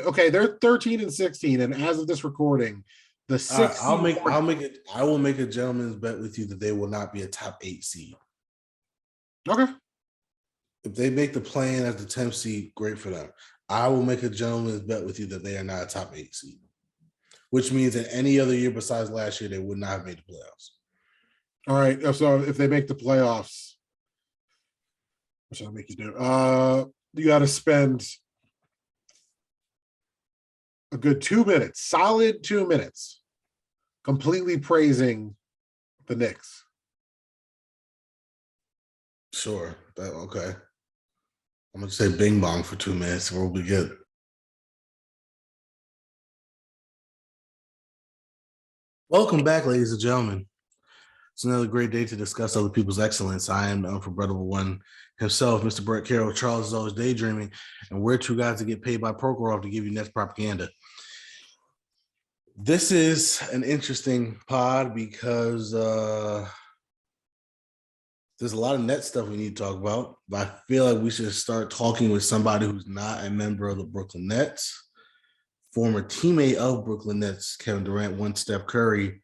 Okay, they're 13 and 16, and as of this recording, the sixth I'll make it. I will make a gentleman's bet with you that they will not be a top 8 seed. Okay. If they make the play-in as the 10th seed, great for them. I will make a gentleman's bet with you that they are not a top 8 seed, which means that any other year besides last year, they would not have made the playoffs. All right. So if they make the playoffs, what should I make you do? You got to spend a good 2 minutes, solid 2 minutes, completely praising the Knicks. Sure. Okay. I'm going to say bing bong for 2 minutes. We'll be good. Welcome back, ladies and gentlemen. It's another great day to discuss other people's excellence. I am the unforgettable one himself, Mr. Brett Carroll. Charles is always daydreaming, and we're two guys that get paid by Prokhorov to give you Nets propaganda. This is an interesting pod because there's a lot of net stuff we need to talk about, but I feel like we should start talking with somebody who's not a member of the Brooklyn Nets, former teammate of Brooklyn Nets, Kevin Durant, one Steph Curry.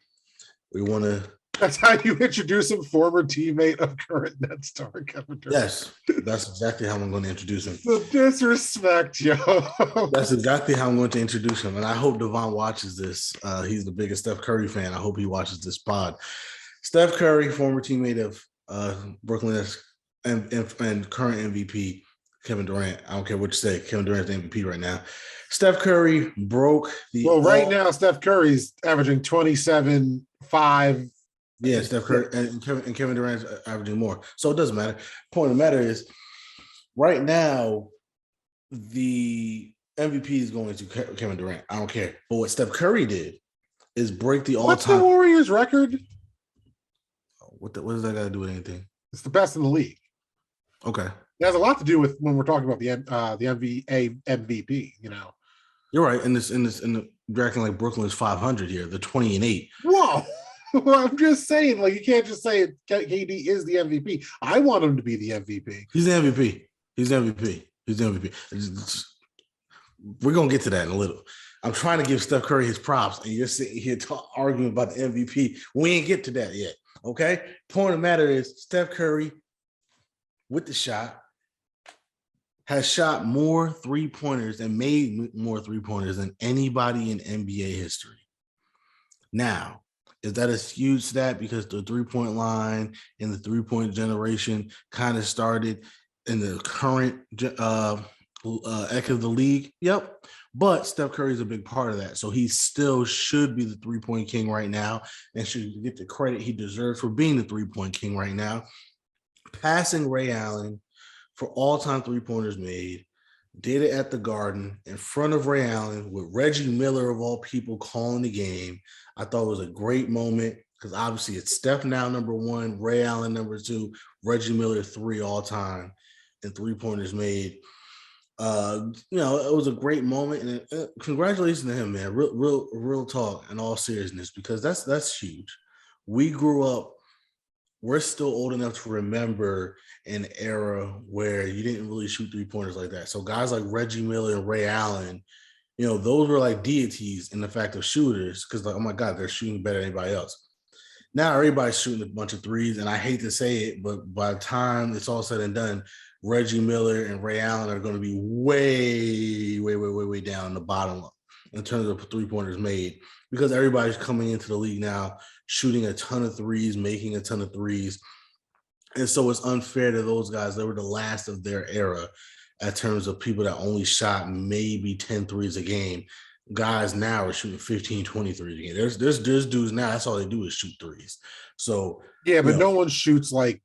We want to... That's how you introduce him, former teammate of current Nets star Kevin Durant. Yes, that's exactly how I'm going to introduce him. The disrespect, yo. That's exactly how I'm going to introduce him. And I hope Devon watches this. He's the biggest Steph Curry fan. I hope he watches this pod. Steph Curry, former teammate of Brooklyn Nets and current MVP, Kevin Durant. I don't care what you say. Kevin Durant's the MVP right now. Steph Curry broke the... Well, right now, Steph Curry's averaging 27, 5. Yeah, Steph Curry and Kevin Durant's averaging more. So it doesn't matter. Point of the matter is, right now, the MVP is going to Kevin Durant. I don't care. But what Steph Curry did is break the all-time... What's the Warriors' record? What does that got to do with anything? It's the best in the league. Okay. It has a lot to do with when we're talking about the MVP, you know. You're right. In the drafting like Brooklyn's 500 here, the 20-8. Whoa. Well, I'm just saying, like, you can't just say KD is the MVP. I want him to be the MVP. He's the MVP. He's the MVP. He's the MVP. We're going to get to that in a little. I'm trying to give Steph Curry his props, and you're sitting here arguing about the MVP. We ain't get to that yet, okay? Point of the matter is, Steph Curry, with the shot, has shot more three-pointers and made more three-pointers than anybody in NBA history. Now, is that a huge stat because the three-point line and the three-point generation kind of started in the current eck of the league? Yep. But Steph Curry is a big part of that. So he still should be the three-point king right now and should get the credit he deserves for being the three-point king right now. Passing Ray Allen for all-time three-pointers made, did it at the Garden in front of Ray Allen with Reggie Miller, of all people, calling the game. I thought it was a great moment because obviously it's Steph now number 1, Ray Allen number 2, Reggie Miller 3 all time, and three-pointers made. It was a great moment, and congratulations to him, man. Real talk in all seriousness, because that's huge. We grew up. We're still old enough to remember an era where you didn't really shoot three-pointers like that. So guys like Reggie Miller and Ray Allen, those were like deities in the fact of shooters because, like, oh, my God, they're shooting better than anybody else. Now everybody's shooting a bunch of threes, and I hate to say it, but by the time it's all said and done, Reggie Miller and Ray Allen are going to be way down the bottom in terms of three-pointers made because everybody's coming into the league now shooting a ton of threes, making a ton of threes. And so it's unfair to those guys. They were the last of their era in terms of people that only shot maybe 10 threes a game. Guys now are shooting 15, 20 threes a game. There's dudes now, that's all they do is shoot threes. So yeah, but no one shoots like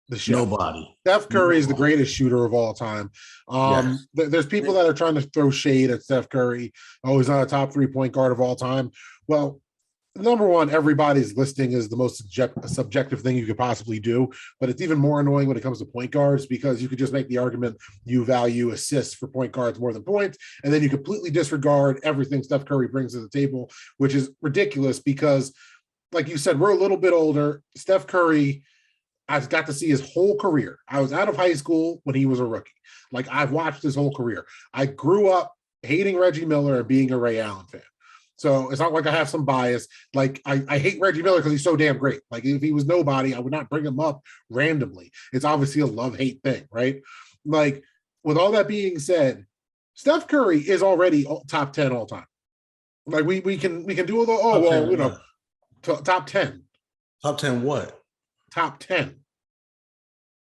the chef. Nobody. Steph Curry is the greatest shooter of all time. Yes. There's people that are trying to throw shade at Steph Curry. Oh, he's not a top 3-point guard of all time. Well, number one, everybody's listing is the most subjective thing you could possibly do, but it's even more annoying when it comes to point guards because you could just make the argument you value assists for point guards more than points, and then you completely disregard everything Steph Curry brings to the table, which is ridiculous because, like you said, we're a little bit older. Steph Curry, I've got to see his whole career. I was out of high school when he was a rookie. Like, I've watched his whole career. I grew up hating Reggie Miller and being a Ray Allen fan. So it's not like I have some bias. Like I hate Reggie Miller because he's so damn great. Like if he was nobody, I would not bring him up randomly. It's obviously a love-hate thing, right? Like with all that being said, Steph Curry is already top 10 all time. Like we can do top 10. Top 10 what? Top 10.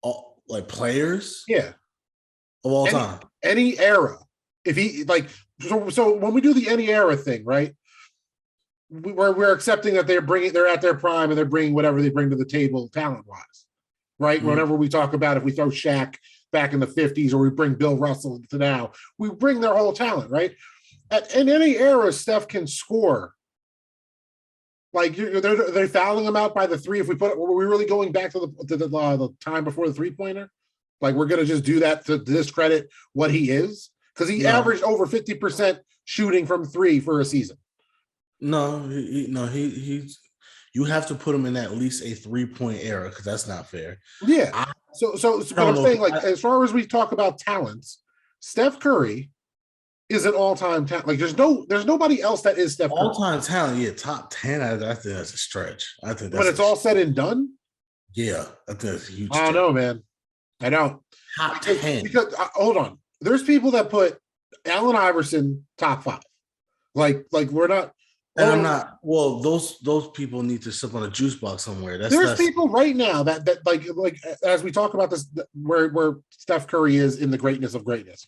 All, like players? Yeah. Of all time. Any era. If he like so when we do the any era thing, right? We're accepting that they're at their prime and they're bringing whatever they bring to the table talent-wise. Right? Mm-hmm. Whenever we talk about if we throw Shaq back in the 50s or we bring Bill Russell to now, we bring their whole talent, right? In any era, Steph can score. Like they're fouling him out by the three. If we put, were we really going back to the time before the 3-pointer? Like we're gonna just do that to discredit what he is because he averaged over 50% shooting from three for a season. No, he's. You have to put him in at least a 3-point era because that's not fair. Yeah. So but I'm saying, like, as far as we talk about talents, Steph Curry is an all-time talent. Like, there's nobody else that is Steph Curry. All-time talent, yeah, top 10. I think that's a stretch. I think that's but it's all said and done. Yeah, I think that's a huge. I don't know, man. I don't. Top 10. Because hold on, there's people that put Allen Iverson top 5. Like we're not. And I'm not. Well, those people need to sip on a juice box somewhere. There's people right now that like as we talk about this, where Steph Curry is in the greatness of greatness.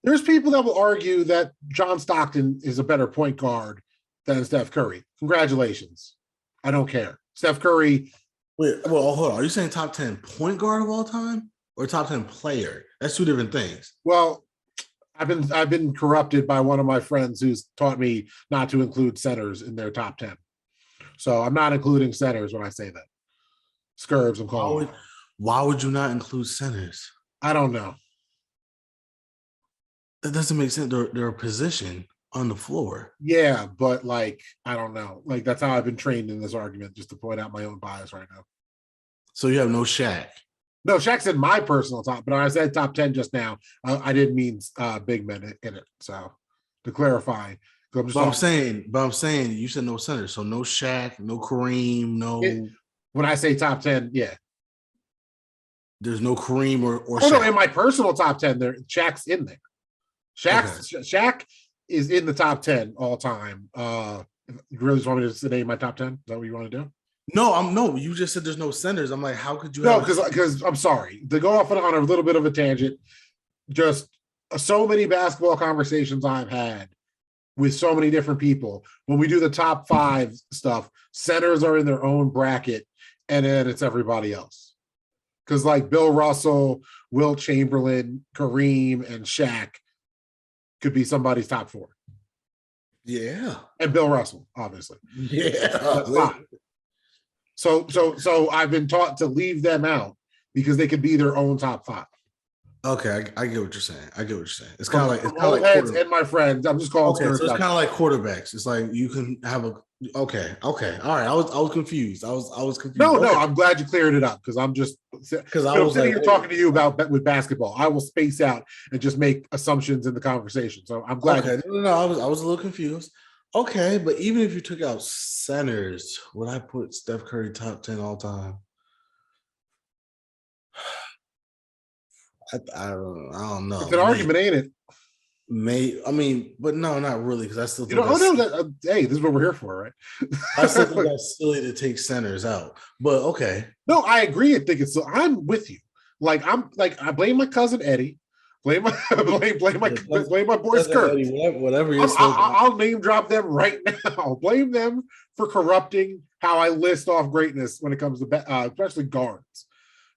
There's people that will argue that John Stockton is a better point guard than Steph Curry. Congratulations. I don't care. Steph Curry. Wait, well, hold on. Are you saying top 10 point guard of all time or top 10 player? That's two different things. Well, I've been corrupted by one of my friends who's taught me not to include centers in their top 10. So I'm not including centers when I say that. Scurbs and calling. Why would you not include centers? I don't know. That doesn't make sense. They're a position on the floor. Yeah, but like, I don't know. Like that's how I've been trained in this argument, just to point out my own bias right now. So you have no Shaq. No, Shaq's in my personal top, but I said top 10 just now. I didn't mean big men in it. So to clarify, I'm saying you said no center, so no Shaq, no Kareem, no. When I say top 10, yeah, there's no Kareem or. Oh no, in my personal top 10, Shaq's in there. Shaq is in the top 10 all time. You really just want me to name my top 10? Is that what you want to do? No, you just said there's no centers. I'm like, how could you? No, because I'm sorry to go off on a little bit of a tangent. Just so many basketball conversations I've had with so many different people. When we do the top 5 stuff, centers are in their own bracket, and then it's everybody else. Because like Bill Russell, Wilt Chamberlain, Kareem, and Shaq could be somebody's top 4. Yeah, and Bill Russell, obviously. Yeah. So I've been taught to leave them out because they could be their own top 5. Okay, I get what you're saying. It's kind of like heads and my friends. I'm just calling. Okay, so it's kind of like quarterbacks. It's like you can have a. Okay, all right. I was confused. I was confused. No, I'm glad you cleared it up because I'm sitting here talking to you about with basketball. I will space out and just make assumptions in the conversation. So I'm glad. Okay, no, I was a little confused. Okay, but even if you took out centers, would I put Steph Curry top 10 all time? I don't know. It's an argument, ain't it? But no, not really, because I still think hey, this is what we're here for, right? I still think that's silly to take centers out. But okay. No, I agree. I think it's. I'm with you. I blame my cousin Eddie. Blame my boy Skirt. Whatever you're I'll name drop them right now. Blame them for corrupting how I list off greatness when it comes to especially guards.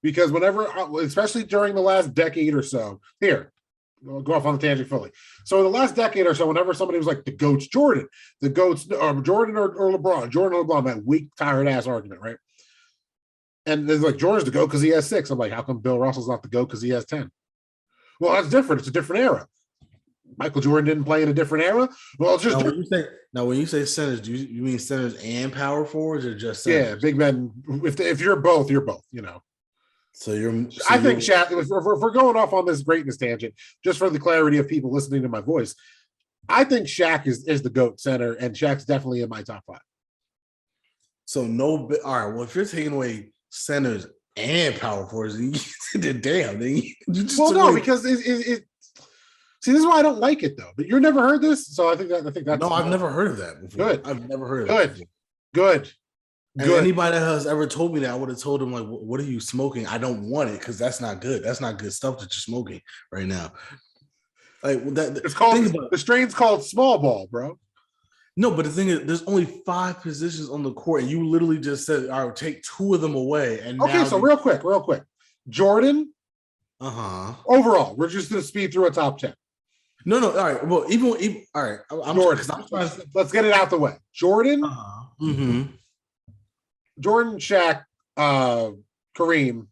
Because especially during the last decade or so, I'll go off on the tangent fully. So in the last decade or so, whenever somebody was like the GOAT's Jordan, Jordan or LeBron, that weak, tired ass argument, right? And there's like Jordan's the GOAT because he has 6. I'm like, how come Bill Russell's not the GOAT because he has 10? Well, that's different. It's a different era. Michael Jordan didn't play in a different era. Well, it's just when you say centers, do you mean centers and power forwards or just centers? Yeah, big men. If you're both, you're both. You know. I think Shaq, if we're going off on this greatness tangent, just for the clarity of people listening to my voice, I think Shaq is the GOAT center, and Shaq's definitely in my top 5. So all right. Well, if you're taking away centers and power forwards, then damn, then you just because it see, this is why I don't like it though. But you've never heard this, so I think that's no. I've never heard of that before. Good. I've never heard of that. Good. And anybody that has ever told me that, I would have told them like, "What are you smoking? I don't want it because that's not good. That's not good stuff that you're smoking right now." Like that. It's called the strain's called small ball, bro. No, but the thing is, there's only 5 positions on the court, and you literally just said, "I would take 2 of them away." And okay, so real quick, Jordan. Overall, we're just gonna speed through a top 10. No. All right. Well, even all right. Jordan. Let's get it out the way. Jordan. Jordan, Shaq, Kareem,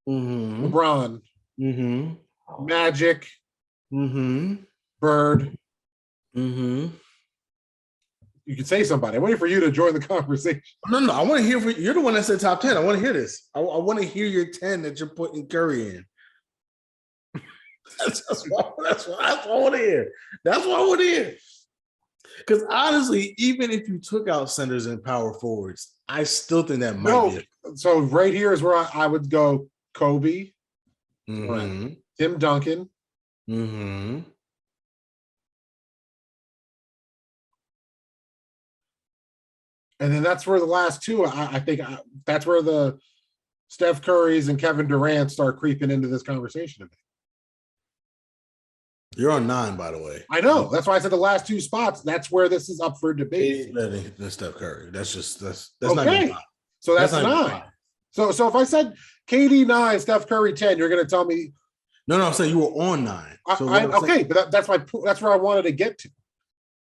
LeBron, Magic, Bird. You can say somebody. I'm waiting for you to join the conversation. No. I want to hear. You're the one that said top 10. I want to hear this. I want to hear your 10 that you're putting Curry in. That's what I want to hear. That's what I want to hear. Because honestly, even if you took out centers and power forwards, I still think that might be. So right here is where I would go Kobe, Tim Duncan. And then that's where the last 2, I think that's where the Steph Currys and Kevin Durant start creeping into this conversation. You're on 9, by the way. I know. That's why I said the last 2 spots. That's where this is up for debate. That's Steph Curry. That's okay. Not even 5. So that's 9. So if I said KD 9, Steph Curry 10, you're going to tell me. No, I'm saying you were on 9. Okay, but that's where I wanted to get to.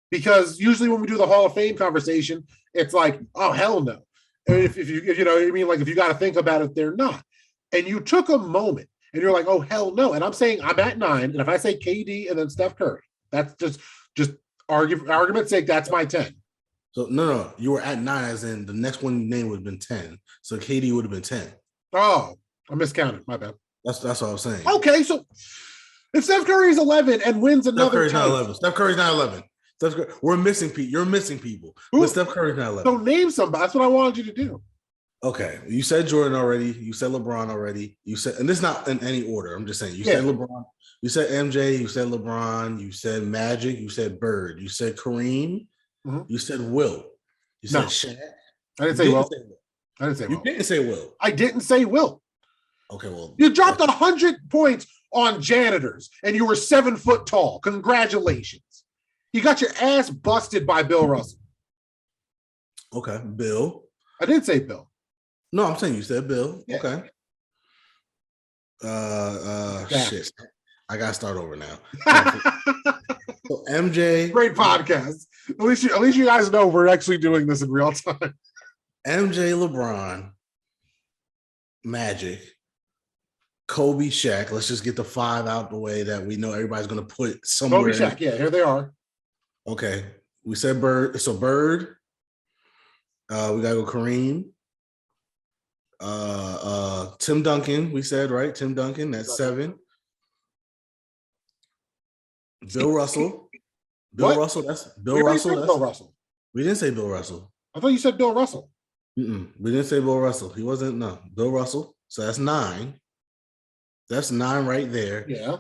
Because usually when we do the Hall of Fame conversation, it's like, oh, hell no. If you know what I mean, like if you got to think about it, they're not. And you took a moment and you're like, oh, hell no. And I'm saying I'm at 9. And if I say KD and then Steph Curry, that's just argument's sake, that's my 10. So no, you were at 9 as in the next one name would have been 10. So KD would have been 10. Oh, I miscounted. My bad. That's what I was saying. Okay, so if Steph Curry is 11 and wins another, Steph Curry's not 11. Steph Curry's not 11. We're missing people. You're missing people. But Steph Curry's not 11. So name somebody. That's what I wanted you to do. Okay. You said Jordan already. You said LeBron already. You said, and this is not in any order. I'm just saying. You said LeBron. You said MJ. You said LeBron. You said Magic. You said Bird. You said Kareem. You said Will. You said Shaq. I didn't say Will. I didn't say Will. You didn't say Will. I didn't say Will. Okay, well. You dropped 100 points on janitors, and you were 7 foot tall. Congratulations. You got your ass busted by Bill Russell. Okay, Bill. I didn't say Bill. No, I'm saying you said Bill. Yeah. Okay. Shit. I gotta start over now. So MJ. Great podcast. At least you guys know we're actually doing this in real time. MJ, LeBron, Magic, Kobe, Shaq. Let's just get the 5 out the way that we know everybody's gonna put somewhere. Kobe, Shaq, yeah, here they are. Okay, we said Bird. So Bird. We gotta go Kareem. Tim Duncan. We said right. Tim Duncan. That's 7. Bill Russell. Bill Russell. That's Bill Russell. Bill Russell. We didn't say Bill Russell. I thought you said Bill Russell. We didn't say Bill Russell. He wasn't. No, Bill Russell. So that's 9. That's 9 right there. Yeah.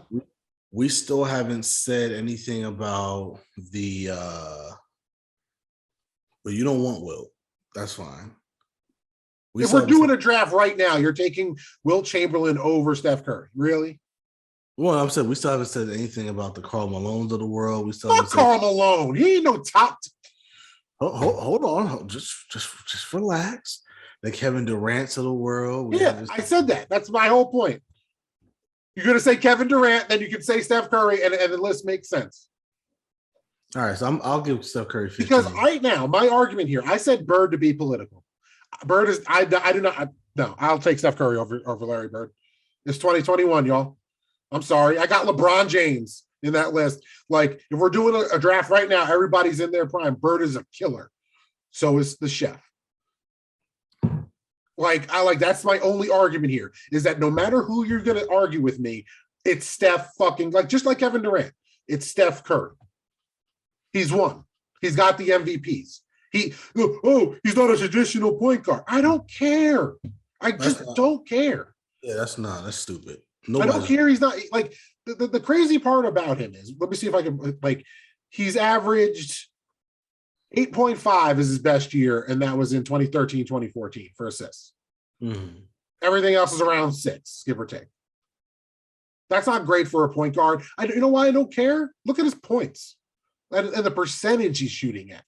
We still haven't said anything about the but you don't want Will. That's fine. If we're doing a draft right now, you're taking Will Chamberlain over Steph Curry. Really? Well, I'm saying we still haven't said anything about the Karl Malones of the world. We still Fuck Karl Malone. He ain't no top. Hold on. Just relax. The Kevin Durant's of the world. I said that. That's my whole point. You're going to say Kevin Durant, then you can say Steph Curry, and the list makes sense. All right, so I'll give Steph Curry 15. Because right now, my argument here, I said Bird to be political. Bird is, I do not, no, I'll take Steph Curry over Larry Bird. It's 2021, y'all. I'm sorry. I got LeBron James in that list. Like, if we're doing a draft right now, everybody's in their prime. Bird is a killer. So is the chef. That's my only argument here is that no matter who you're going to argue with me, it's Steph fucking just like Kevin Durant. It's Steph Curry. He's won. He's got the MVPs. He's not a traditional point guard. I don't care. I just don't care. Yeah, that's stupid. I don't care. He's not the crazy part about him is, let me see if I can he's averaged 8.5 is his best year, and that was in 2013, 2014 for assists. Mm-hmm. Everything else is around 6, give or take. That's not great for a point guard. You know why I don't care? Look at his points and the percentage he's shooting at.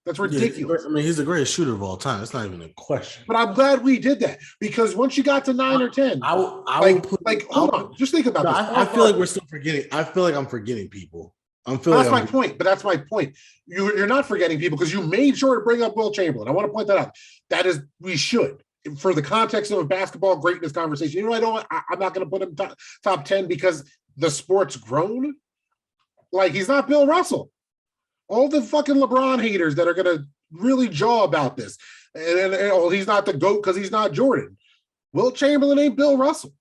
That's ridiculous. Yeah, I mean, he's the greatest shooter of all time. It's not even a question. But I'm glad we did that because once you got to 9 or 10, hold on, just think about this. I feel like we're still forgetting. I feel like I'm forgetting people. That's my point. But that's my point. You're not forgetting people because you made sure to bring up Will Chamberlain. I want to point that out. We should. For the context of a basketball greatness conversation, I'm not going to put him top 10 because the sport's grown. He's not Bill Russell. All the fucking LeBron haters that are going to really jaw about this. And he's not the GOAT because he's not Jordan. Will Chamberlain ain't Bill Russell.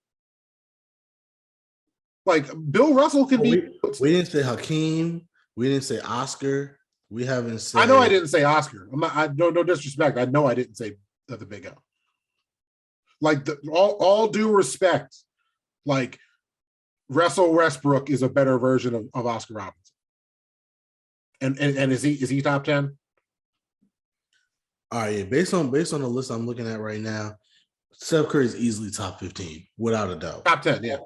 Bill Russell could be. We didn't say Hakeem. We didn't say Oscar. We haven't said. I know I didn't say Oscar. No disrespect. I know I didn't say the Big O. All due respect, Russell Westbrook is a better version of Oscar Robertson. And is he top 10? All right, yeah. Based on the list I'm looking at right now, Steph Curry is easily top 15, without a doubt. Top 10, yeah.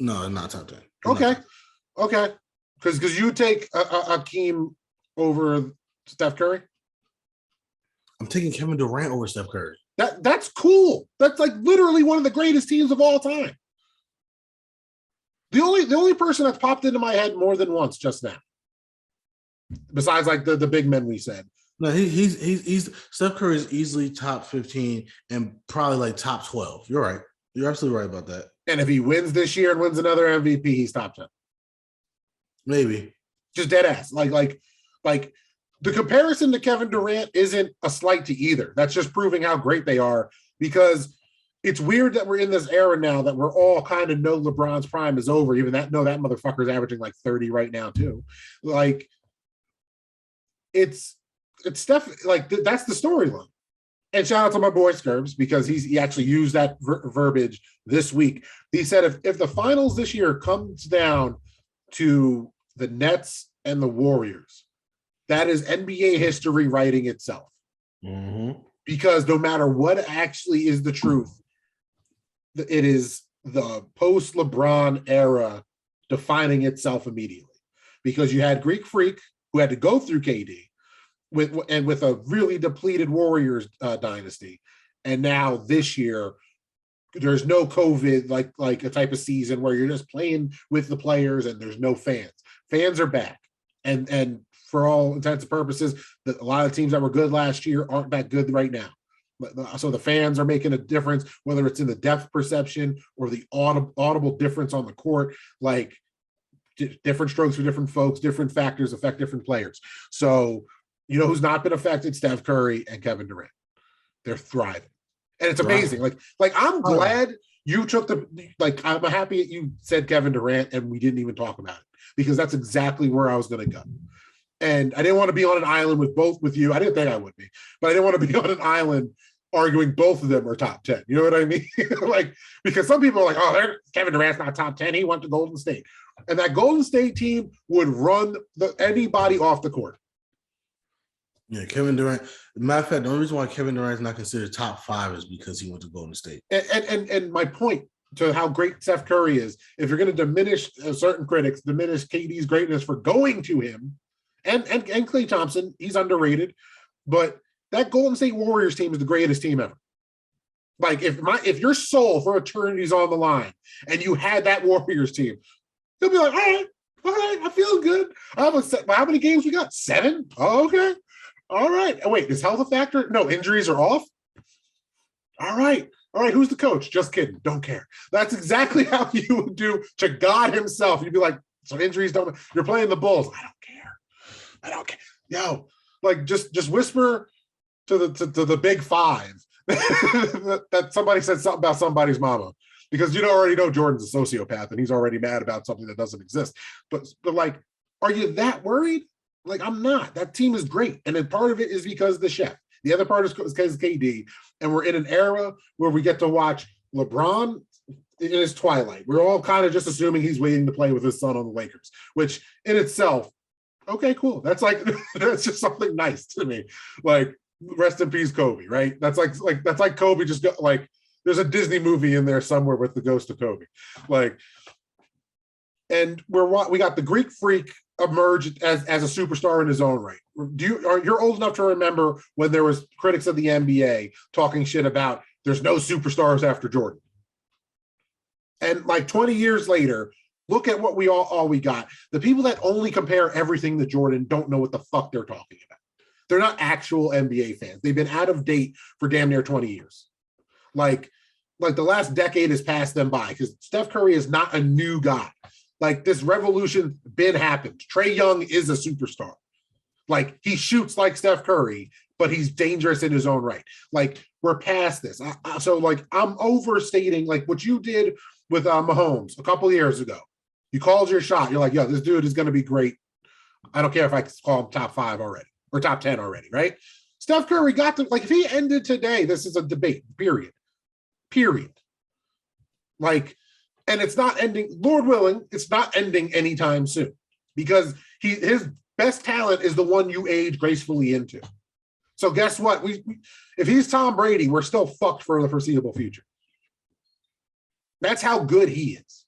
No, not top 10. Okay. Because you take Hakeem over Steph Curry? I'm taking Kevin Durant over Steph Curry. That's cool. That's literally one of the greatest teams of all time. The only person that's popped into my head more than once just now, besides the big men we said. No, he's Steph Curry is easily top 15 and probably top 12. You're right. You're absolutely right about that. And if he wins this year and wins another MVP, he's top 10. Maybe. Just dead ass. The comparison to Kevin Durant isn't a slight to either. That's just proving how great they are, because it's weird that we're in this era now that we're all kind of know LeBron's prime is over. Even that motherfucker's averaging 30 right now too. It's Steph. That's the storyline. And shout out to my boy Scurbs because he actually used that verbiage this week. He said if the finals this year comes down to the Nets and the Warriors, that is NBA history writing itself. Mm-hmm. Because no matter what actually is the truth, it is the post-LeBron era defining itself immediately. Because you had Greek Freak, who had to go through KD, with a really depleted Warriors dynasty. And now this year, there's no COVID, like a type of season where you're just playing with the players and there's no fans. Fans are back. And for all intents and purposes, a lot of teams that were good last year aren't that good right now. So the fans are making a difference, whether it's in the depth perception or the audible difference on the court, different strokes for different folks, different factors affect different players. So, who's not been affected? Steph Curry and Kevin Durant. They're thriving. And it's amazing. I'm glad you took I'm happy you said Kevin Durant and we didn't even talk about it, because that's exactly where I was going to go. And I didn't want to be on an island with you. I didn't think I would be, but I didn't want to be on an island arguing both of them are top 10. You know what I mean? Because some people are Kevin Durant's not top 10. He went to Golden State. And that Golden State team would run anybody off the court. Yeah, Kevin Durant. Matter of fact, the only reason why Kevin Durant is not considered top 5 is because he went to Golden State. And my point to how great Steph Curry is, if you're going to diminish certain critics, diminish KD's greatness for going to him, and Klay Thompson, he's underrated, but that Golden State Warriors team is the greatest team ever. If your soul for eternity is on the line and you had that Warriors team, you'll be all right, I feel good. How many games we got? 7? Oh, okay. All right. Oh, wait, is health a factor? No, injuries are off? All right, who's the coach? Just kidding. Don't care. That's exactly how you would do to God himself. You'd be like, so injuries don't, you're playing the Bulls. I don't care. Yo, just whisper to the big 5 that somebody said something about somebody's mama, because you already know Jordan's a sociopath and he's already mad about something that doesn't exist. But like, are you that worried? Like, I'm not. That team is great, and then part of it is because of the chef. The other part is because of KD, and we're in an era where we get to watch LeBron in his twilight. We're all kind of just assuming he's waiting to play with his son on the Lakers, which in itself, okay, cool. That's like that's just something nice to me. Like, rest in peace, Kobe. Right? That's like Kobe just got like. There's a Disney movie in there somewhere with the ghost of Kobe, like, and we got the Greek Freak emerged as a superstar in his own right. You're old enough to remember when there was critics of the NBA talking shit about there's no superstars after Jordan, and like 20 years later, look at what all we got. The people that only compare everything to Jordan don't know what the fuck they're talking about. They're not actual NBA fans. They've been out of date for damn near 20 years. Like the last decade has passed them by, because Steph Curry is not a new guy. Like, this revolution been happened. Trae Young is a superstar. Like, he shoots like Steph Curry, but he's dangerous in his own right. Like, we're past this. So like, I'm overstating like what you did with Mahomes a couple of years ago. You called your shot. You're like, yo, this dude is going to be great. I don't care if I call him top 5 already or top 10 already, right? Steph Curry got to, like, if he ended today, this is a debate, period. Like, and it's not ending, Lord willing, it's not ending anytime soon, because his best talent is the one you age gracefully into. So guess what? If he's Tom Brady, we're still fucked for the foreseeable future. That's how good he is.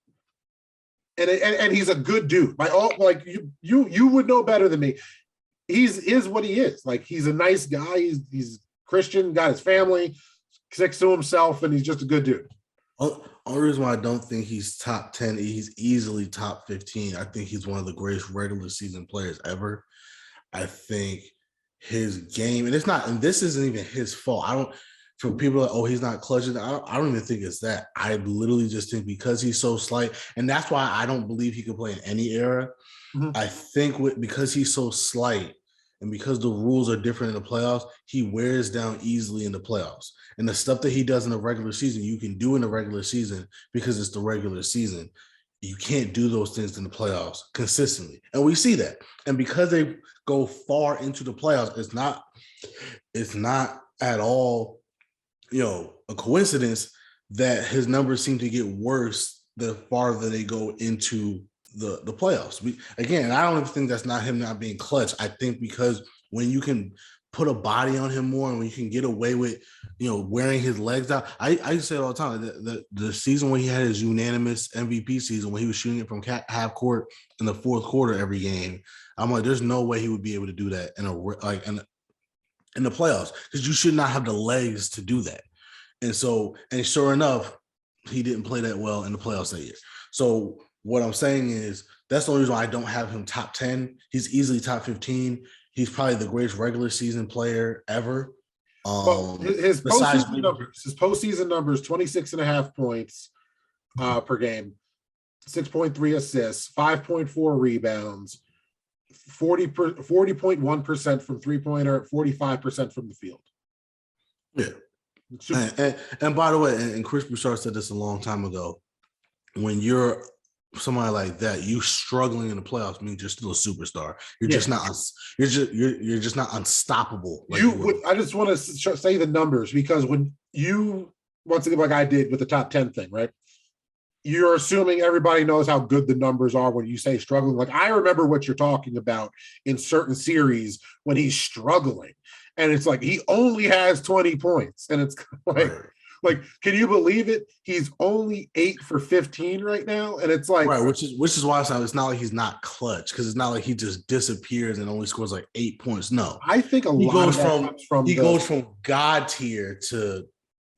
And he's a good dude. By all, like, you would know better than me. Is what he is. Like, he's a nice guy. He's Christian, got his family, sticks to himself, and he's just a good dude. Only reason why I don't think he's top 10, he's easily top 15. I think he's one of the greatest regular season players ever. I think his game, and this isn't even his fault. For people like, oh, he's not clutching, I don't even think it's that. I literally just think because he's so slight, and that's why I don't believe he can play in any era. Mm-hmm. I think because he's so slight, and because the rules are different in the playoffs, he wears down easily in the playoffs. And the stuff that he does in the regular season, you can do in the regular season because it's the regular season. You can't do those things in the playoffs consistently. And we see that. And because they go far into the playoffs, it's not at all, a coincidence that his numbers seem to get worse the farther they go into the playoffs. Again, I don't even think that's not him not being clutch. I think because when you can put a body on him more, and when you can get away with, wearing his legs out. I used to say it all the time. The season when he had his unanimous MVP season, when he was shooting it from half court in the fourth quarter every game, I'm like, there's no way he would be able to do that in the playoffs, because you should not have the legs to do that. And sure enough, he didn't play that well in the playoffs that year. So what I'm saying is that's the only reason why I don't have him top 10. He's easily top 15. He's probably the greatest regular season player ever. His postseason numbers, 26.5 points per game, 6.3 assists, 5.4 rebounds, 40.1% from three-pointer, 45% from the field. Yeah. And by the way, and Chris Broussard said this a long time ago, when you're somebody like that, you struggling in the playoffs means you're still a superstar. You're just not. You're just not unstoppable. I just want to say the numbers, because when you, once again, like I did with the top 10 thing, right? You're assuming everybody knows how good the numbers are when you say struggling. Like, I remember what you're talking about in certain series when he's struggling, and it's like he only has 20 points, and it's like. Right. Like, can you believe it? He's only 8 for 15 right now, and it's like, right, which is why it's not like he's not clutch, because it's not like he just disappears and only scores like 8 points. No, I think he goes from God tier to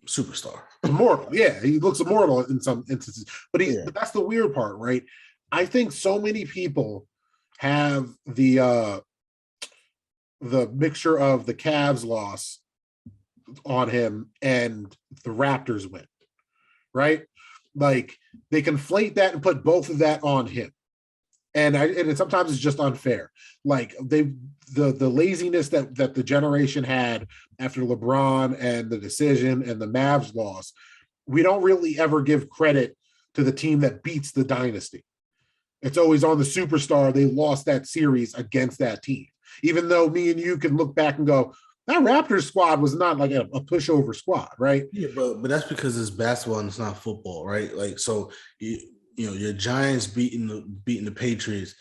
superstar, immortal. Yeah, he looks immortal in some instances, but that's the weird part, right? I think so many people have the mixture of the Cavs loss on him and the Raptors win, right? Like, they conflate that and put both of that on him. And sometimes it's just unfair. Like the laziness that the generation had after LeBron and the decision and the Mavs loss, we don't really ever give credit to the team that beats the dynasty. It's always on the superstar. They lost that series against that team, even though me and you can look back and go, that Raptors squad was not like a pushover squad, right? Yeah, but that's because it's basketball and it's not football, right? Like so, you know your Giants beating the Patriots.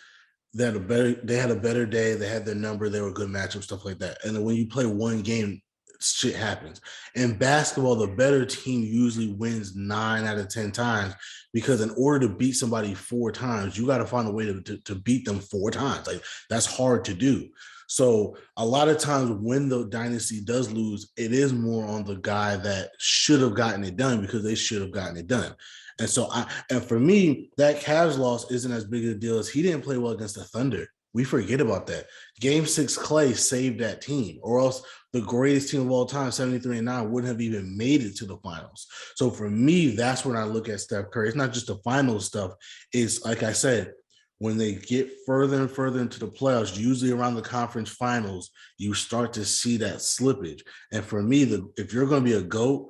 They had a better day. They had their number. They were good matchup, stuff like that. And then when you play one game, shit happens. In basketball, the better team usually wins 9 out of 10 times because in order to beat somebody 4 times, you got to find a way to beat them 4 times. Like that's hard to do. So a lot of times when the dynasty does lose, it is more on the guy that should have gotten it done because they should have gotten it done. And for me, that Cavs loss isn't as big a deal as he didn't play well against the Thunder. We forget about that. Game 6 Clay saved that team, or else the greatest team of all time, 73-9, wouldn't have even made it to the finals. So for me, that's when I look at Steph Curry. It's not just the finals stuff. It's like I said, when they get further and further into the playoffs, usually around the conference finals, you start to see that slippage. And for me, if you're going to be a GOAT,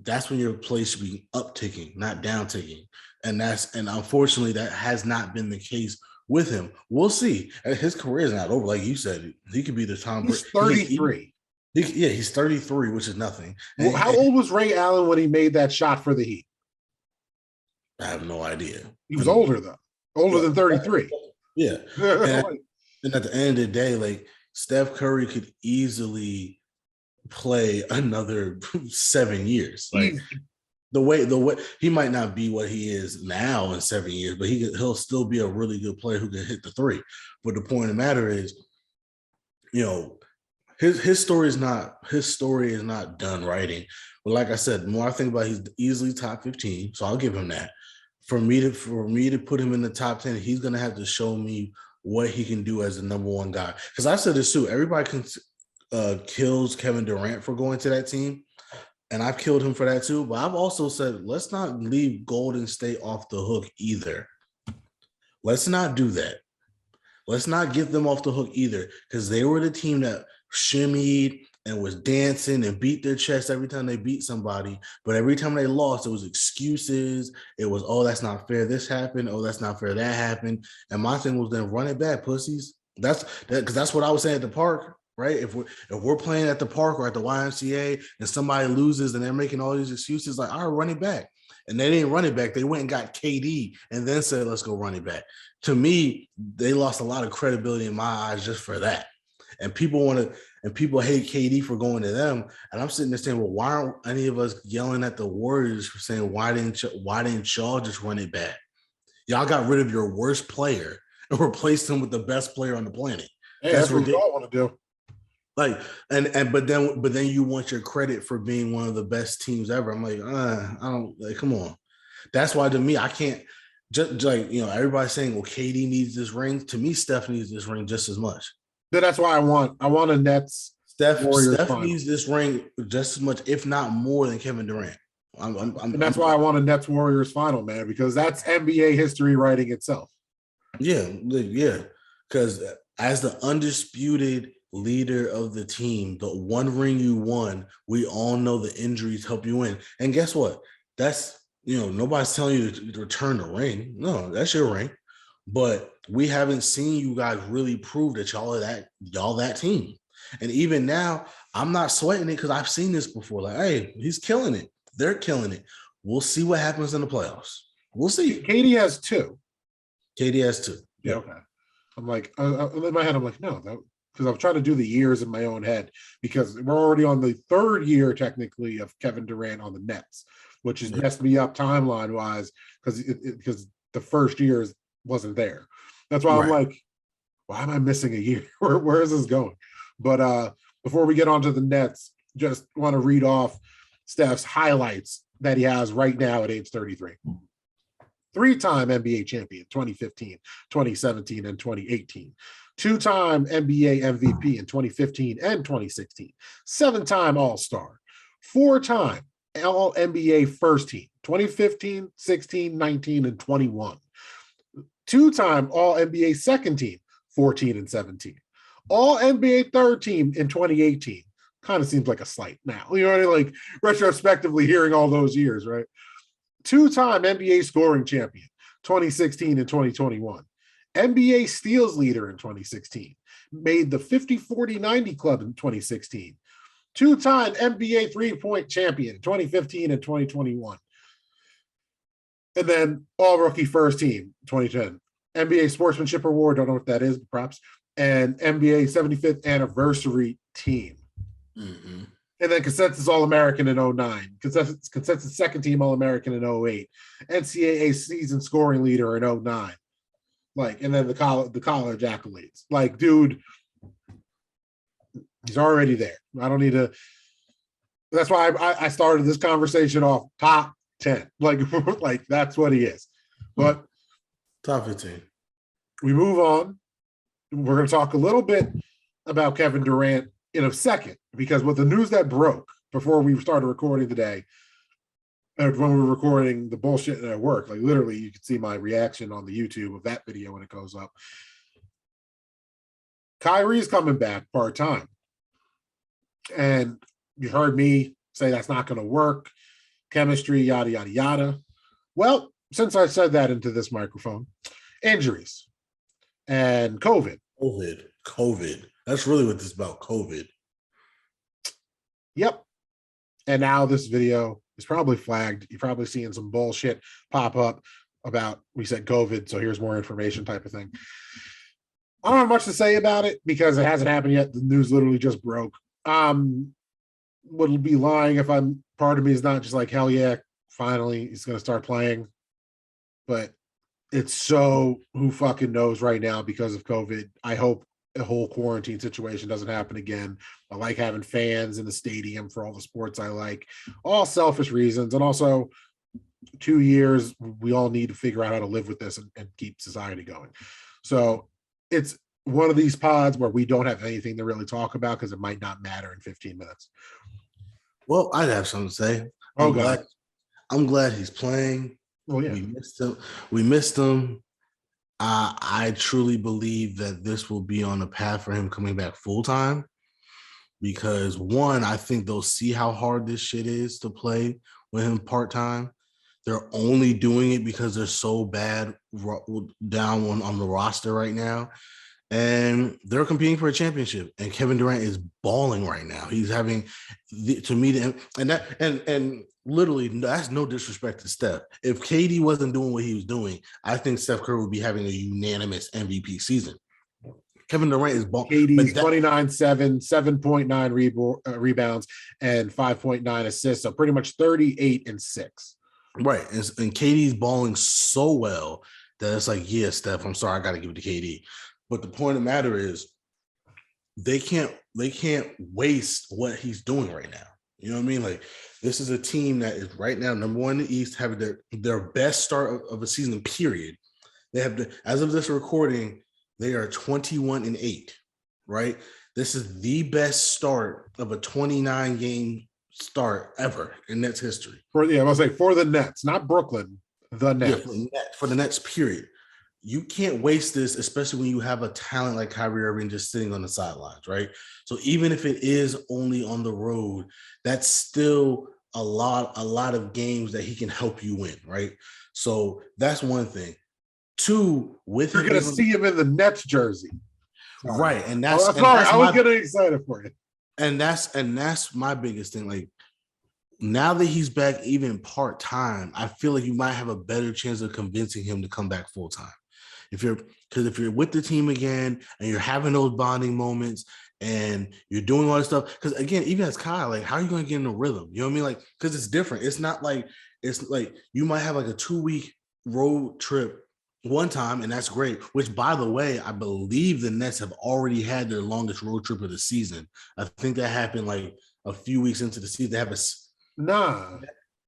that's when your play should be upticking, not downticking. And unfortunately, that has not been the case with him. We'll see. His career is not over. Like you said, he could be the Tom Brady. He's 33. He's 33, which is nothing. Well, how old was Ray Allen when he made that shot for the Heat? I have no idea. He was older, though. Older than 33. Yeah. And at the end of the day, like Steph Curry could easily play another 7 years. Like the way he might not be what he is now in 7 years, but he'll still be a really good player who can hit the three. But the point of the matter is, you know, his story is not done writing. But like I said, the more I think about it, he's easily top 15, so I'll give him that. For me to put him in the top 10, he's gonna have to show me what he can do as the number one guy. Because I said this too, everybody kills Kevin Durant for going to that team, and I've killed him for that too. But I've also said, let's not leave Golden State off the hook either. Let's not do that. Let's not get them off the hook either, because they were the team that shimmied and was dancing and beat their chest every time they beat somebody. But every time they lost, it was excuses. It was, oh, that's not fair. This happened. Oh, that's not fair. That happened. And my thing was, then run it back, pussies. Because that's what I was saying at the park. Right? If we're playing at the park or at the YMCA and somebody loses and they're making all these excuses, like, all right, run it back. And they didn't run it back. They went and got KD and then said, let's go run it back. To me, they lost a lot of credibility in my eyes just for that. And people hate KD for going to them. And I'm sitting there saying, well, why aren't any of us yelling at the Warriors for saying, why didn't y'all just run it back? Y'all got rid of your worst player and replaced him with the best player on the planet. Hey, that's what we all want to do. Like, but then you want your credit for being one of the best teams ever. I'm like, I don't, like, come on. That's why to me, I can't just like, you know, everybody's saying, well, KD needs this ring. To me, Steph needs this ring just as much. That's why I want a Nets Steph needs this ring just as much, if not more, than Kevin Durant. And that's why I want a Nets Warriors final, man, because that's NBA history writing itself. Yeah. Because as the undisputed leader of the team, the one ring you won, we all know the injuries help you win. And guess what? That's, you know, nobody's telling you to return the ring. No, that's your ring. But we haven't seen you guys really prove that y'all that team. And even now, I'm not sweating it because I've seen this before. Like, hey, he's killing it. They're killing it. We'll see what happens in the playoffs. We'll see. KD has 2. KD has 2. Yeah. Okay. I'm like, in my head, I'm like, no, because I'm trying to do the years in my own head, because we're already on the 3rd year technically of Kevin Durant on the Nets, which has messed me up timeline wise because the first year wasn't there. That's why I'm like, why am I missing a year? Where is this going? But before we get on to the Nets, just want to read off Steph's highlights that he has right now at age 33. 3-time NBA champion, 2015, 2017, and 2018. 2-time NBA MVP in 2015 and 2016. 7-time All-Star. 4-time All-NBA first team, 2015, 16, 19, and 21. Two-time All NBA second team, 14 and 17. All NBA third team in 2018. Kind of seems like a slight now. You know what I mean? Like retrospectively hearing all those years, right? Two-time NBA scoring champion, 2016 and 2021. NBA steals leader in 2016. Made the 50-40-90 club in 2016. Two-time NBA three-point champion, 2015 and 2021. And then all-rookie first team, 2010. NBA Sportsmanship Award, don't know what that is, props. And NBA 75th anniversary team. Mm-hmm. And then consensus All-American in 09. Consensus second team All-American in 08. NCAA season scoring leader in 09. Like, and then the college accolades. Like, dude, he's already there. I don't need to. That's why I started this conversation off top 10. Like that's what he is. But top 15. We move on. We're going to talk a little bit about Kevin Durant in a second, because with the news that broke before we started recording today, when we were recording the bullshit at work, like literally you can see my reaction on the YouTube of that video when it goes up. Kyrie's coming back part-time. And you heard me say that's not going to work. Chemistry, yada, yada, yada. Well, since I said that into this microphone, injuries and COVID. That's really what this is about, COVID. Yep. And now this video is probably flagged. You're probably seeing some bullshit pop up about, we said COVID, so here's more information type of thing. I don't have much to say about it because it hasn't happened yet. The news literally just broke. Would be lying if I'm, part of me is not just like, hell yeah, finally he's going to start playing. But it's so, who fucking knows right now because of COVID. I hope a whole quarantine situation doesn't happen again. I like having fans in the stadium for all the sports I like, all selfish reasons. And also 2 years, we all need to figure out how to live with this and keep society going. So it's one of these pods where we don't have anything to really talk about because it might not matter in 15 minutes. Well, I'd have something to say. I'm glad he's playing. Oh, yeah. We missed him. I truly believe that this will be on the path for him coming back full time, because one, I think they'll see how hard this shit is to play with him part time. They're only doing it because they're so bad down on the roster right now, and they're competing for a championship. And Kevin Durant is balling right now. He's having and literally, that's no disrespect to Steph. If KD wasn't doing what he was doing, I think Steph Curry would be having a unanimous MVP season. Kevin Durant is balling. KD's 29-7, 7.9 rebounds, and 5.9 assists. So pretty much 38-6. Right. And KD's balling so well that it's like, yeah, Steph, I'm sorry, I got to give it to KD. But the point of the matter is they can't waste what he's doing right now. You know what I mean? Like, this is a team that is right now number one in the East, having their best start of a season, period. They have as of this recording, they are 21-8, right? This is the best start of a 29-game start ever in Nets history. I was gonna say for the Nets, not Brooklyn, the Nets. Yeah, for the Nets, period. You can't waste this, especially when you have a talent like Kyrie Irving just sitting on the sidelines, right? So even if it is only on the road, that's still a lot of games that he can help you win, right? So that's one thing. Two, with you're going to see him in the Nets jersey, right? And I was getting excited for you. And that's my biggest thing. Like, now that he's back, even part time, I feel like you might have a better chance of convincing him to come back full time. If you're with the team again and you're having those bonding moments and you're doing all this stuff, because again, even as Kyle, like, how are you going to get in the rhythm? You know what I mean? Like, because it's different. It's like you might have like a 2-week road trip one time, and that's great. Which, by the way, I believe the Nets have already had their longest road trip of the season. I think that happened like a few weeks into the season. They have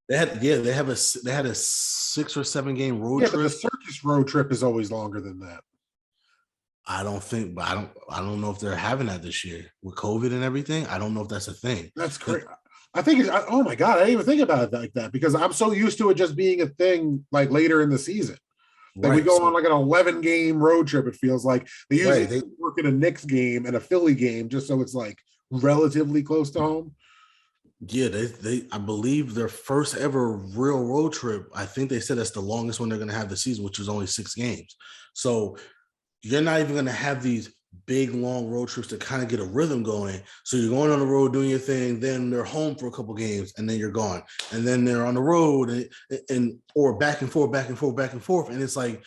They had a 6 or 7 game road trip. But the circus road trip is always longer than that. I don't know if they're having that this year with COVID and everything. I don't know if that's a thing. That's great. I think oh my God, I didn't even think about it like that because I'm so used to it just being a thing like later in the season. Like we Right. go on So like an 11-game road trip. It feels like they usually right. They work in a Knicks game and a Philly game just so it's like relatively close to home. Yeah, they I believe their first ever real road trip. I think they said that's the longest one they're gonna have the season, which is only 6 games. So you're not even going to have these big long road trips to kind of get a rhythm going. So you're going on the road doing your thing, then they're home for a couple games, and then you're gone, and then they're on the road and or back and forth, back and forth, back and forth, and it's like,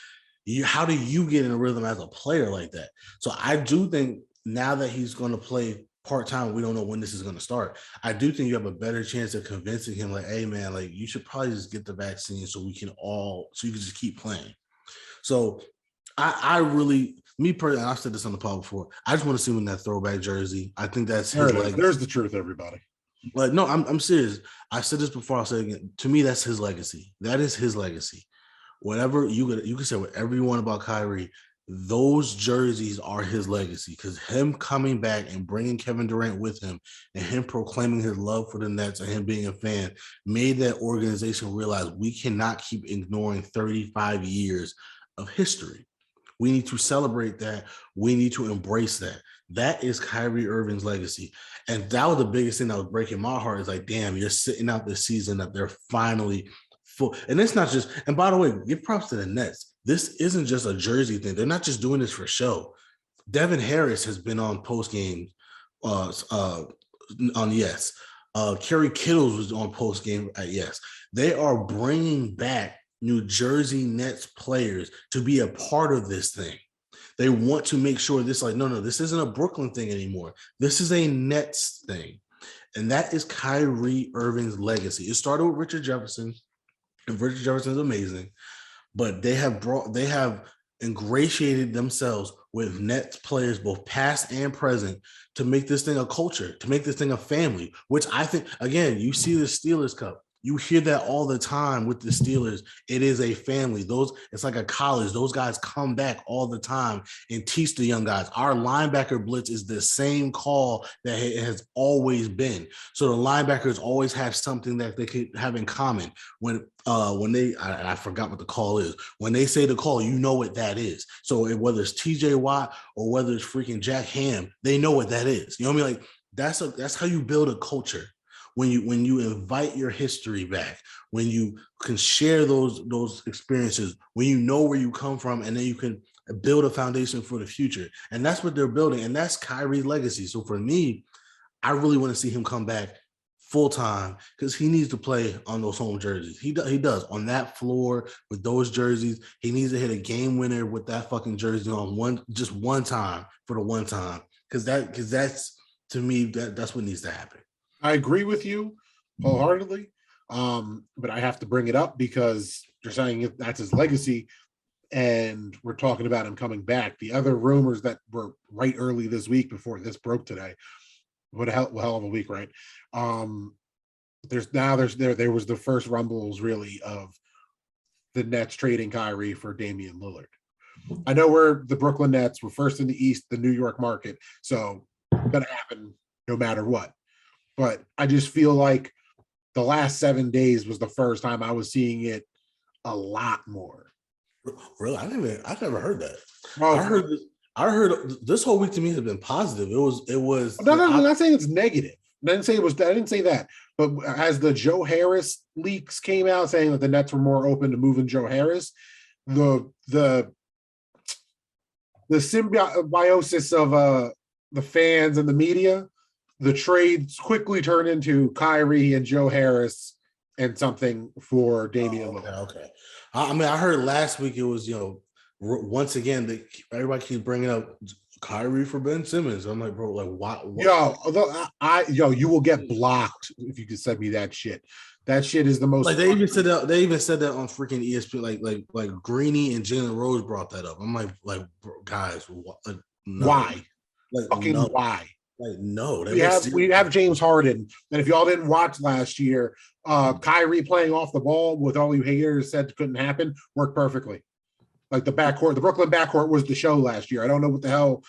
how do you get in a rhythm as a player like that? So I do think now that he's going to play part time, we don't know when this is going to start. I do think you have a better chance of convincing him, like, hey man, like you should probably just get the vaccine so so you can just keep playing. So I really, me personally, I've said this on the pod before. I just want to see him in that throwback jersey. I think that's There his it is. legacy. There's the truth, everybody. But no, I'm serious. I said this before. I'll say it again. To me, that's his legacy. That is his legacy. Whatever you can say whatever you want about Kyrie. Those jerseys are his legacy because him coming back and bringing Kevin Durant with him and him proclaiming his love for the Nets and him being a fan made that organization realize we cannot keep ignoring 35 years of history. We need to celebrate that. We need to embrace that. That is Kyrie Irving's legacy. And that was the biggest thing that was breaking my heart is like, damn, you're sitting out this season that they're finally full. And it's not just, and by the way, give props to the Nets. This isn't just a jersey thing. They're not just doing this for show. Devin Harris has been on post game on Yes. Kerry Kittles was on post game at Yes. They are bringing back New Jersey Nets players to be a part of this thing. They want to make sure this, like, no, this isn't a Brooklyn thing anymore. This is a Nets thing. And that is Kyrie Irving's legacy. It started with Richard Jefferson, and Richard Jefferson is amazing, but they have ingratiated themselves with Nets players, both past and present, to make this thing a culture, to make this thing a family, which I think, again, you see the Steelers Cup. You hear that all the time with the Steelers. It is a family. It's like a college. Those guys come back all the time and teach the young guys. Our linebacker blitz is the same call that it has always been. So the linebackers always have something that they could have in common. When I forgot what the call is. When they say the call, you know what that is. So whether it's TJ Watt or whether it's freaking Jack Ham, they know what that is. You know what I mean? Like that's how you build a culture. When you invite your history back, when you can share those experiences, when you know where you come from, and then you can build a foundation for the future. And that's what they're building. And that's Kyrie's legacy. So for me, I really want to see him come back full time because he needs to play on those home jerseys. He does on that floor with those jerseys. He needs to hit a game winner with that fucking jersey on one time for the one time because that's to me that's what needs to happen. I agree with you wholeheartedly. But I have to bring it up because you're saying that's his legacy, and we're talking about him coming back. The other rumors that were right early this week before this broke today. What a hell of a week, right? There was the first rumbles really of the Nets trading Kyrie for Damian Lillard. I know we're the Brooklyn Nets. We're first in the East, the New York market, so it's gonna happen no matter what. But I just feel like the last 7 days was the first time I was seeing it a lot more. Really, I've never heard that. Well, I heard this whole week to me has been positive. It was. no, I'm not saying it's negative. I didn't say that. But as the Joe Harris leaks came out saying that the Nets were more open to moving Joe Harris, the symbiosis of the fans and the media, the trades quickly turned into Kyrie and Joe Harris and something for Damian Lillard. Okay. I mean, I heard last week it was, once again, everybody keeps bringing up Kyrie for Ben Simmons. I'm like, bro, like, why? You will get blocked if you could send me that shit. That shit is the most. Like they even said that on freaking ESPN. Like Greeny and Jalen Rose brought that up. I'm like, bro, guys, no. Why? Like, fucking no. Why? Like, no. We have James Harden, and if y'all didn't watch last year, Kyrie playing off the ball with all you haters said couldn't happen worked perfectly. Like the Brooklyn backcourt was the show last year. I don't know what the hell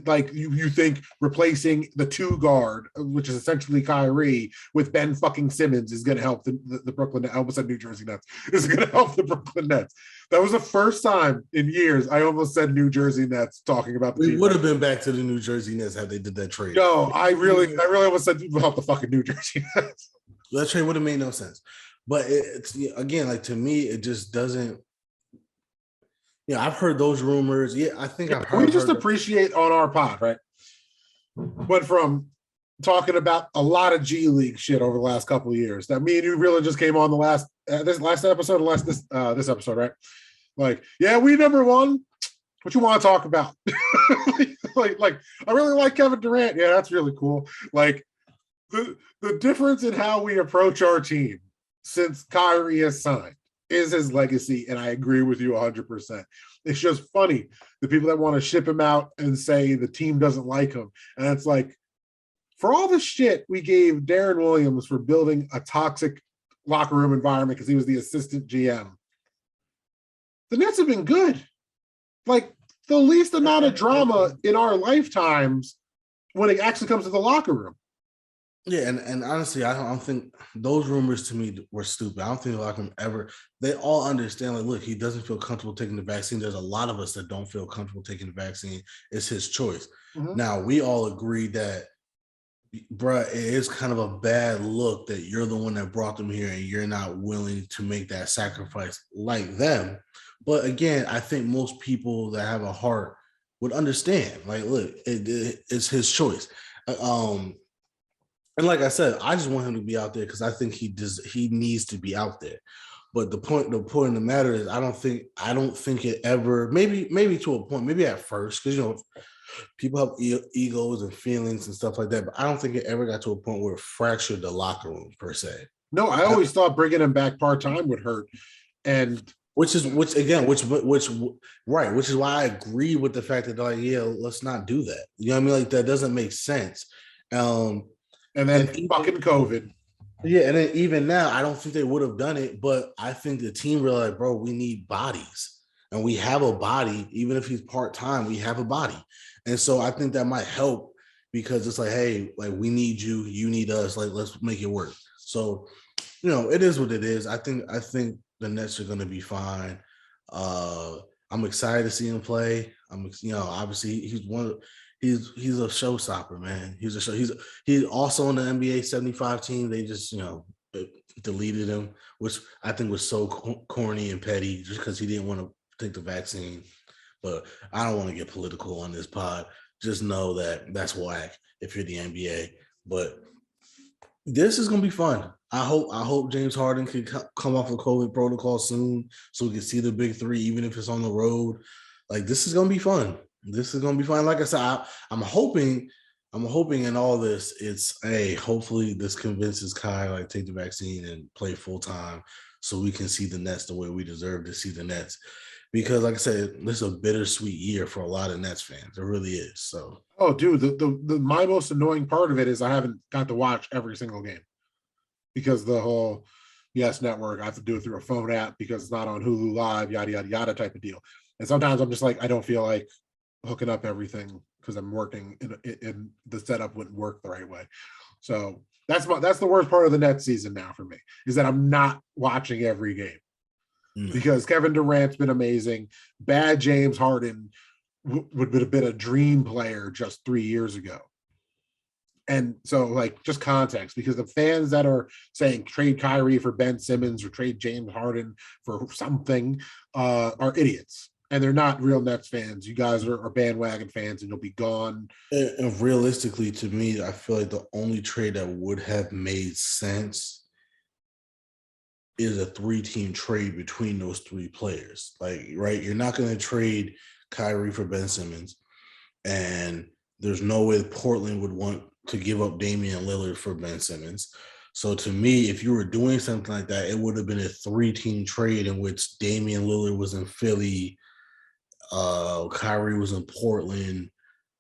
like you think replacing the two guard, which is essentially Kyrie, with Ben fucking Simmons is going to help the Brooklyn. I almost said New Jersey Nets is going to help the Brooklyn Nets. That was the first time in years I almost said New Jersey Nets talking about the We team. would have been back to the New Jersey Nets had they did that trade. No, I really almost said help the fucking New Jersey Nets. That trade would have made no sense. But it's again, like to me, it just doesn't. Yeah, I've heard those rumors. Yeah, I think I've heard. We just appreciate on our pod, right? Went from talking about a lot of G League shit over the last couple of years. That me and you really just came on the last episode, this episode, right? Like, yeah, we number one. What you want to talk about? like, I really like Kevin Durant. Yeah, that's really cool. Like, the difference in how we approach our team since Kyrie has signed is his legacy, and I agree with you 100%. It's just funny, the people that want to ship him out and say the team doesn't like him. And it's like, for all the shit we gave Darren Williams for building a toxic locker room environment because he was the assistant GM, the Nets have been good. Like, the least amount of drama in our lifetimes when it actually comes to the locker room. Yeah, and honestly, I don't think those rumors to me were stupid. I don't think the locker room ever. They all understand. Like, look, he doesn't feel comfortable taking the vaccine. There's a lot of us that don't feel comfortable taking the vaccine. It's his choice. Mm-hmm. Now, we all agree that, bruh, it is kind of a bad look that you're the one that brought them here and you're not willing to make that sacrifice like them. But again, I think most people that have a heart would understand. Like, look, it's his choice. And like I said, I just want him to be out there because I think he needs to be out there. But the point of the matter is, I don't think it ever. Maybe to a point, maybe at first, because people have egos and feelings and stuff like that. But I don't think it ever got to a point where it fractured the locker room per se. No, I always thought bringing him back part time would hurt, and which is why I agree with the fact that they're like, yeah, let's not do that. You know what I mean? Like, that doesn't make sense. And then fucking COVID. Yeah, and then even now, I don't think they would have done it, but I think the team realized, bro, we need bodies. And we have a body, even if he's part-time, we have a body. And so I think that might help because it's like, hey, like, we need you, you need us, like, let's make it work. So, it is what it is. I think the Nets are going to be fine. I'm excited to see him play. Obviously he's a showstopper, man. He's also on the NBA 75 team. They just, deleted him, which I think was so corny and petty just because he didn't want to take the vaccine. But I don't want to get political on this pod. Just know that that's whack if you're the NBA. But this is going to be fun. I hope James Harden can come off of COVID protocol soon so we can see the big three, even if it's on the road. Like, this is going to be fun. This is going to be fun. Like I said, I'm hoping in all this, it's, hey, hopefully this convinces Kai, like, take the vaccine and play full time so we can see the Nets the way we deserve to see the Nets. Because, like I said, this is a bittersweet year for a lot of Nets fans. It really is. So, oh, dude, the my most annoying part of it is I haven't got to watch every single game because the whole Yes Network, I have to do it through a phone app because it's not on Hulu Live, yada yada yada type of deal. And sometimes I'm just like, I don't feel like hooking up everything because I'm working in the setup wouldn't work the right way. So that's the worst part of the Nets season now for me, is that I'm not watching every game. Because Kevin Durant's been amazing. Bad James Harden would have been a dream player just 3 years ago. And so, like, just context, because the fans that are saying trade Kyrie for Ben Simmons or trade James Harden for something are idiots. And they're not real Nets fans. You guys are bandwagon fans, and you'll be gone. And realistically, to me, I feel like the only trade that would have made sense is a 3-team trade between those 3 players. Like, right, you're not going to trade Kyrie for Ben Simmons, and there's no way Portland would want to give up Damian Lillard for Ben Simmons. So to me, if you were doing something like that, it would have been a 3-team trade in which Damian Lillard was in Philly, Kyrie was in Portland,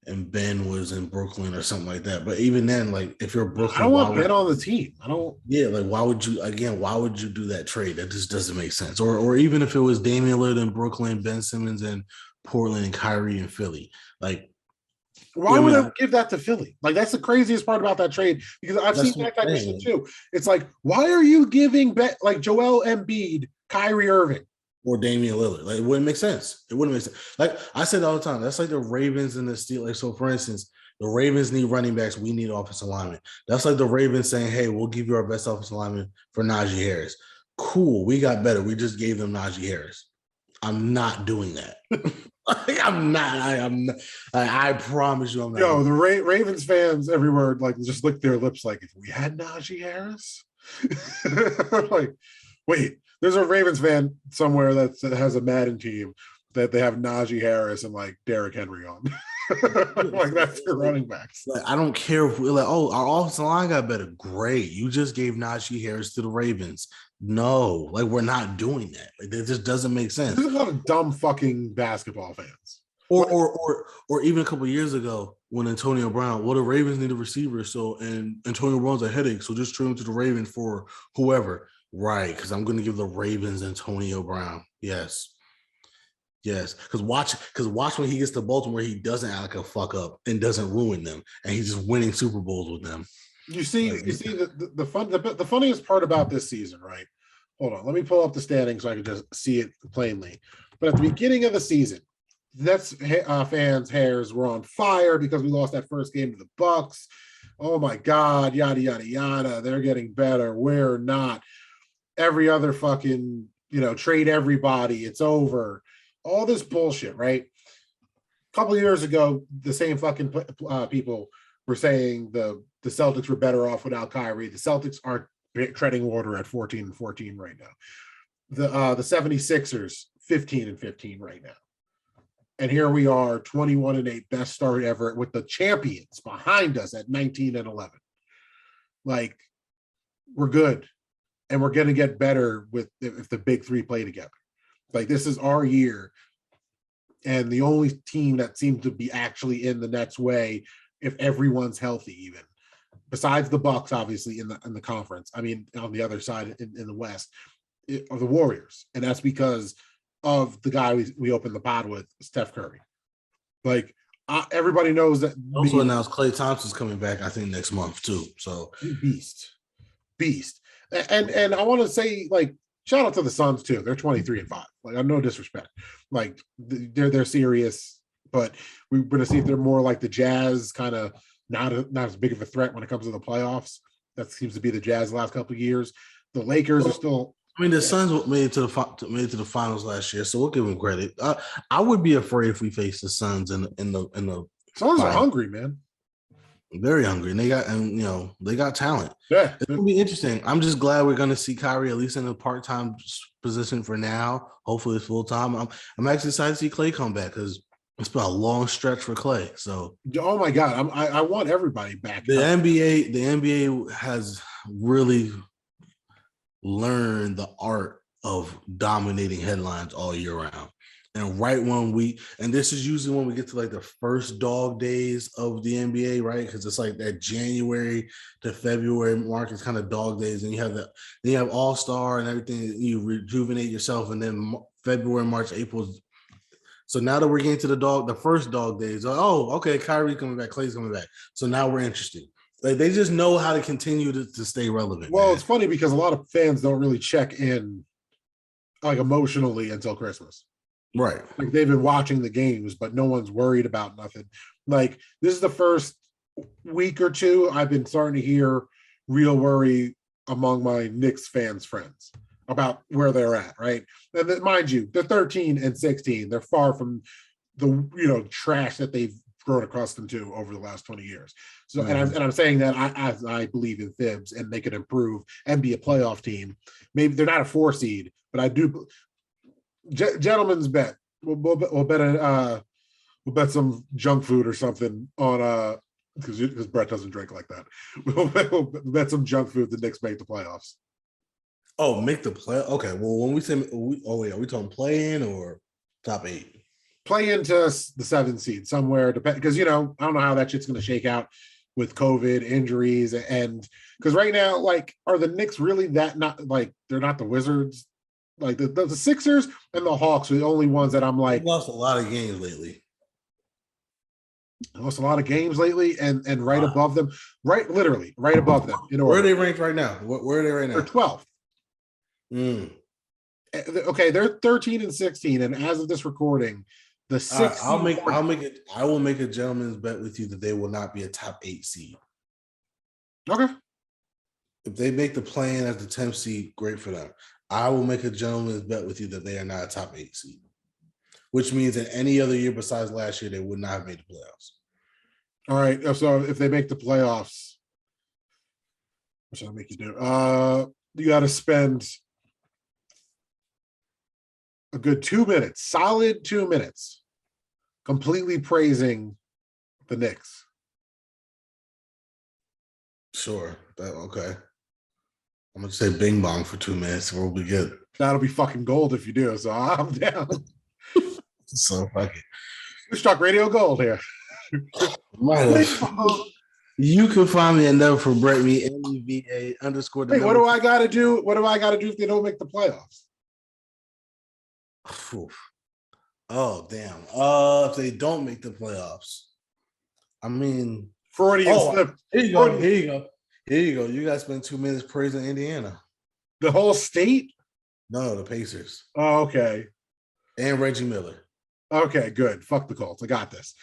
and Ben was in Brooklyn or something like that. But even then, like, if you're Brooklyn, I don't want Ben on the team. I don't. Yeah, like, why would you do that trade? That just doesn't make sense. Or even if it was Damian Lillard in Brooklyn, Ben Simmons in Portland, and Kyrie in Philly, like, Why Yeah, I would mean, I give that to Philly? Like, that's the craziest part about that trade, because I've seen that's what that type I'm of shit saying. too. It's like, why are you giving like Joel Embiid, Kyrie Irving? Or Damian Lillard. Like, it wouldn't make sense. It wouldn't make sense. Like I said all the time, that's like the Ravens and the Steelers. Like, so for instance, the Ravens need running backs. We need offensive linemen. That's like the Ravens saying, hey, we'll give you our best offensive lineman for Najee Harris. Cool. We got better. We just gave them Najee Harris. I'm not doing that. I'm not. I'm not. I promise you, I'm not Yo, doing the Ravens fans everywhere like just lick their lips like, if we had Najee Harris, like, wait, there's a Ravens fan somewhere that has a Madden team that they have Najee Harris and like Derrick Henry on. Like, that's their like, running backs. I don't care if we're like, oh, our offensive line got better. Great. You just gave Najee Harris to the Ravens. No, like, we're not doing that. Like, that just doesn't make sense. There's a lot of dumb fucking basketball fans. Or Like, or even a couple of years ago when Antonio Brown, well, the Ravens need a receiver, so and Antonio Brown's a headache, so just trade him to the Ravens for whoever. Right, because I'm going to give the Ravens Antonio Brown. Yes. Yes, because watch when he gets to Baltimore, he doesn't act like a fuck up and doesn't ruin them, and he's just winning Super Bowls with them. you see, Like, the funniest part about this season, right? Hold on, let me pull up the standings so I can just see it plainly. But at the beginning of the season, Nets fans' hairs were on fire because we lost that first game to the Bucks. Oh my God, yada yada yada. They're getting better. We're not. Every other fucking, trade everybody. It's over. All this bullshit, right? A couple of years ago, the same fucking people were saying the Celtics were better off without Kyrie. The Celtics aren't treading water at 14-14 right now. The 76ers 15-15 right now. And here we are, 21-8, best start ever, with the champions behind us at 19-11. Like, we're good, and we're going to get better with if the big three play together. Like, this is our year, and the only team that seems to be actually in the Nets' way, if everyone's healthy, even besides the Bucks, obviously in the conference. I mean, on the other side in the West, are the Warriors, and that's because of the guy we opened the pod with, Steph Curry. Like, everybody knows that. also announced Klay Thompson's coming back, I think, next month too. So beast. And I want to say, like, shout out to the Suns too. They're 23-5. Like, I'm no disrespect. Like, they're serious, but we're going to see if they're more like the Jazz, kind of not as big of a threat when it comes to the playoffs. That seems to be the Jazz the last couple of years. The Lakers are still. I mean, the Suns made it to the finals last year, so we'll give them credit. I would be afraid if we face the Suns in the Suns are hungry, man. Very hungry, and they got talent. Yeah, it's gonna be interesting. I'm just glad we're gonna see Kyrie at least in a part-time position for now. Hopefully, it's full-time. I'm actually excited to see Klay come back because it's been a long stretch for Klay. So, oh my God, I want everybody back. The NBA has really learned the art of dominating headlines all year round. And right and this is usually when we get to like the first dog days of the NBA, right? Because it's like that January to February mark is kind of dog days, and then you have All-Star and everything. You rejuvenate yourself, and then February, March, April. So now that we're getting to the first dog days, oh, okay, Kyrie's coming back, Klay's coming back. So now we're interested. Like, they just know how to continue to stay relevant. Well, man. It's funny because a lot of fans don't really check in, like, emotionally until Christmas. Right. Like, they've been watching the games, but no one's worried about nothing. Like, this is the first week or two I've been starting to hear real worry among my Knicks fans friends about where they're at, right? And mind you, they're 13-16. They're far from the trash that they've grown accustomed to over the last 20 years. So, and I'm saying that I believe in Thibs, and they can improve and be a playoff team. Maybe they're not a 4 seed, but I do. Gentlemen's bet. We'll bet some junk food or something on because Brett doesn't drink like that. We'll bet some junk food the Knicks make the playoffs. Oh, make the play. Okay. Well, when we say, are we talking play in or top 8? Play into the 7th seed somewhere, because I don't know how that shit's going to shake out with COVID injuries, and because right now, like, are the Knicks really that not like they're not the Wizards? Like, the Sixers and the Hawks are the only ones that I'm like, lost a lot of games lately. Lost a lot of games lately, and right Wow. above them, literally right above them in Where are order. they ranked right now? Where are they right They're now? 12th. Mm. Okay, they're 13 and 16, and as of this recording, the All right, sixth seed. I will make a gentleman's bet with you that they will not be a top 8 seed. Okay. If they make the play-in as the 10th seed, great for them. I will make a gentleman's bet with you that they are not a top 8 seed, which means that any other year besides last year, they would not have made the playoffs. All right. So if they make the playoffs, what should I make you do? You got to spend a good 2 minutes, solid 2 minutes, completely praising the Knicks. Sure. Okay. I'm gonna say bing bong for 2 minutes. We'll be good. That'll be fucking gold if you do. So I'm down. So fuck it. We struck radio gold here. Might have. You can find me at Never For Brett Me, NEVA underscore the Wait, what number. do I got to do? What do I got to do if they don't make the playoffs? Oh damn. If they don't make the playoffs, I mean, Freudian slip. Here you go. Here you go. Here you go. You guys spend 2 minutes praising Indiana. The whole state? No, the Pacers. Oh, okay. And Reggie Miller. Okay, good. Fuck the Colts. I got this.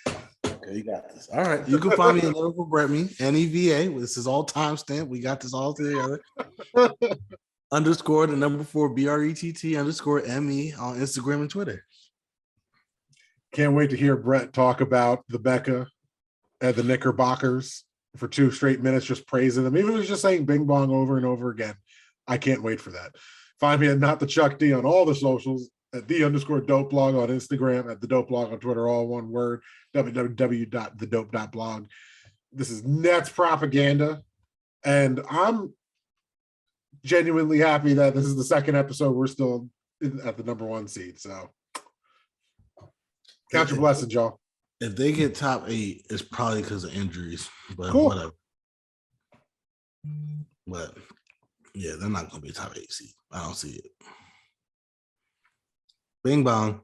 Okay, you got this. All right. You can find me at Never For Brett Me, NEVA. This is all timestamp. We got this all together. Underscore the number 4 BRETT underscore ME on Instagram and Twitter. Can't wait to hear Brett talk about the Becca and the Knickerbockers for 2 straight minutes, just praising them. Even if it's just saying bing bong over and over again. I can't wait for that. Find me at Not the Chuck D on all the socials, at _dope blog on Instagram, at the dope blog on Twitter, all one word, www.thedope.blog. This is Nets propaganda. And I'm genuinely happy that this is the second episode. We're still at the number 1 seed. So count your blessings, y'all. If they get top 8, it's probably because of injuries, but Cool. whatever. But yeah, they're not going to be a top 8 seed. I don't see it. Bing bong.